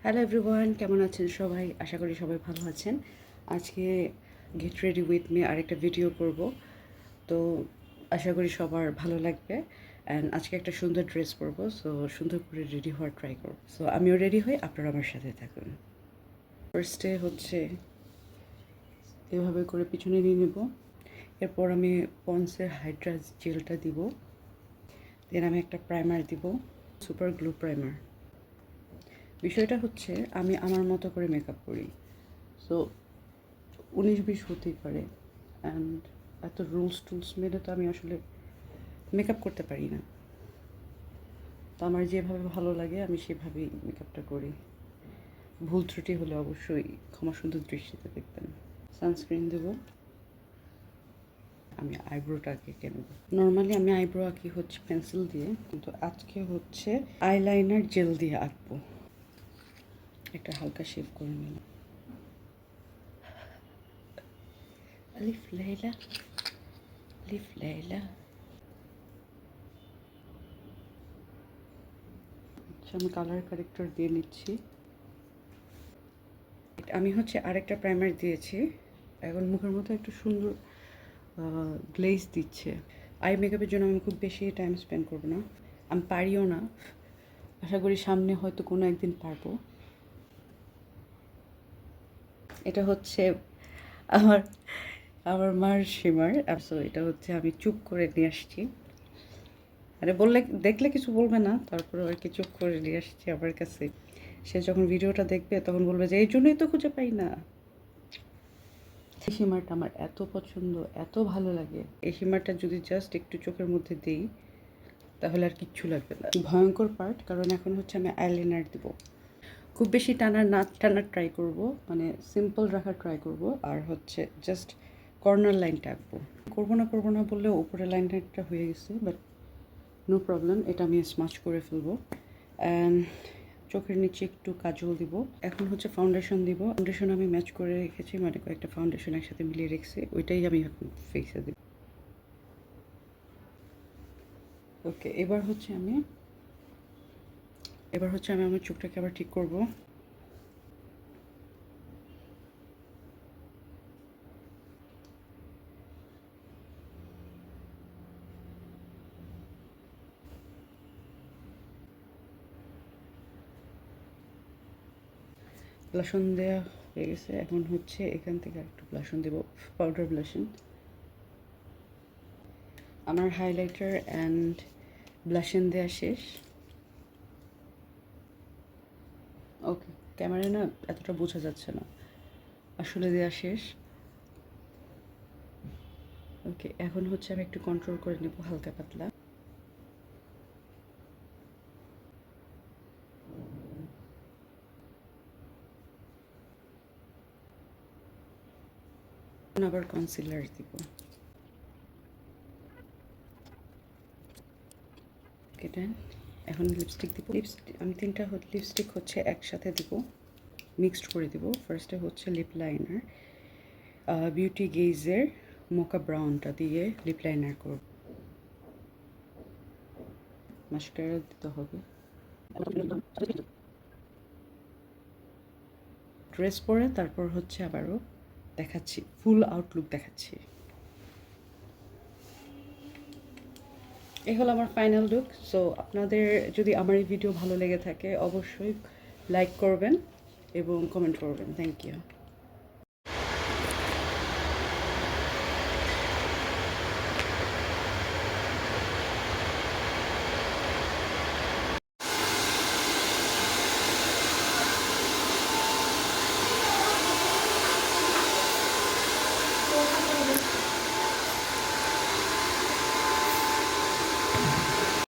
Hello everyone, কেমন আছেন সবাই? আশা করি সবাই ভালো আছেন। আজকে গেট রেডি উইথ মি আরেকটা ভিডিও করব, তো আশা করি সবার ভালো লাগবে। অ্যান্ড আজকে একটা সুন্দর ড্রেস পরবো, সো সুন্দর করে রেডি হওয়ার ট্রাই করব। সো আমিও রেডি হই, আপনারা আমার সাথে থাকুন। ফার্স্টে হচ্ছে এভাবে করে পিছনে নিয়ে নেব। এরপর আমি পন্সের হাইড্রা জেলটা দিব। দেন আমি একটা প্রাইমার দিব, সুপার গ্লু প্রাইমার। বিষয়টা হচ্ছে আমি আমার মতো করে মেকআপ করি, সো 19-20 হতেই পারে। অ্যান্ড এত রুলস টুলস মেনে তো আমি আসলে মেকআপ করতে পারি না। তো আমার যেভাবে ভালো লাগে আমি সেভাবেই মেকআপটা করি। ভুল ত্রুটি হলে অবশ্যই ক্ষমা সুন্দর দৃষ্টিতে দেখবেন। সানস্ক্রিন দেব। আমি আইব্রোটা আঁকে নেব। নর্মালি আমি আইব্রো আঁকি হচ্ছে পেন্সিল দিয়ে, কিন্তু আজকে হচ্ছে আইলাইনার জেল দিয়ে আঁকবো। একটা হালকা শেপ করে নিলাম। আলিফ লাইলা, আলিফ লাইলা। আচ্ছা, আমি কালার কারেক্টর দিয়ে নিচ্ছি। আমি হচ্ছে আরেকটা প্রাইমার দিয়েছি, এখন মুখের মধ্যে একটু সুন্দর গ্লেজ দিচ্ছে। আই মেকআপের জন্য আমি খুব বেশি টাইম স্পেন্ড করবো না, আমি পারিও না। আশা করি সামনে হয়তো কোনো একদিন পারবো। এটা হচ্ছে আমার আমার মার শিমার। সো এটা হচ্ছে আমি চুপ করে নিয়ে আসছি। আরে বললে দেখলে কিছু বলবে না, তারপরে আর কি চুপ করে নিয়ে আসছি আমার কাছে। সে যখন ভিডিওটা দেখবে তখন বলবে যে এই জন্যই তো খুঁজে পাই না। এই শিমারটা আমার এত পছন্দ, এত ভালো লাগে। এই শিমারটা যদি জাস্ট একটু চোখের মধ্যে দিই তাহলে আর কিচ্ছু লাগবে না। ভয়ঙ্কর পার্ট, কারণ এখন হচ্ছে আমি আইলাইনার দিব। খুব বেশি টানার ট্রাই করব, মানে সিম্পল রাখার ট্রাই করব। আর হচ্ছে জাস্ট কর্নার লাইনটা আঁকবো। করবো না বললেও উপরে লাইনটা হয়ে গেছে, বাট নো প্রবলেম, এটা আমি স্মাচ করে ফেলবো। অ্যান্ড চোখের নিচে একটু কাজল দিব। এখন হচ্ছে ফাউন্ডেশন দিব। ফাউন্ডেশন আমি ম্যাচ করে রেখেছি, মানে কয়েকটা ফাউন্ডেশন একসাথে মিলিয়ে রেখেছি, ওইটাই আমি এখন ফেসে দিব। ওকে, এবার হচ্ছে আমি আমার চোখটাকে আবার ঠিক করব। ব্লাশন দেওয়া হয়ে গেছে, এখন হচ্ছে এখান থেকে একটু ব্লাশন দেব, পাউডার ব্লাশন। আমার হাইলাইটার অ্যান্ড ব্লাশন দেওয়া শেষ। ওকে, ক্যামেরায় না এতটা বোঝা যাচ্ছে না, আসলে দেওয়া শেষ। ওকে, এখন হচ্ছে আমি একটু কন্ট্রোল করে নেব হালকা পাতলা। আবার কনসিলার দিব। ওকে দেন, এখন লিপস্টিক দিব। আমি 3টা লিপস্টিক হচ্ছে একসাথে দিব, মিক্সড করে দিব। ফার্স্টে হচ্ছে লিপ লাইনার, বিউটি গেজের মোকা ব্রাউনটা দিয়ে লিপ লাইনার করব। মাস্কারা দিতে হবে। ড্রেস পরে তারপর হচ্ছে আবারও দেখাচ্ছি, ফুল আউটলুক দেখাচ্ছি। এই হলো আমার ফাইনাল লুক। সো আপনাদের যদি আমার এই ভিডিও ভালো লেগে থাকে অবশ্যই লাইক করবেন এবং কমেন্ট করবেন। Thank you.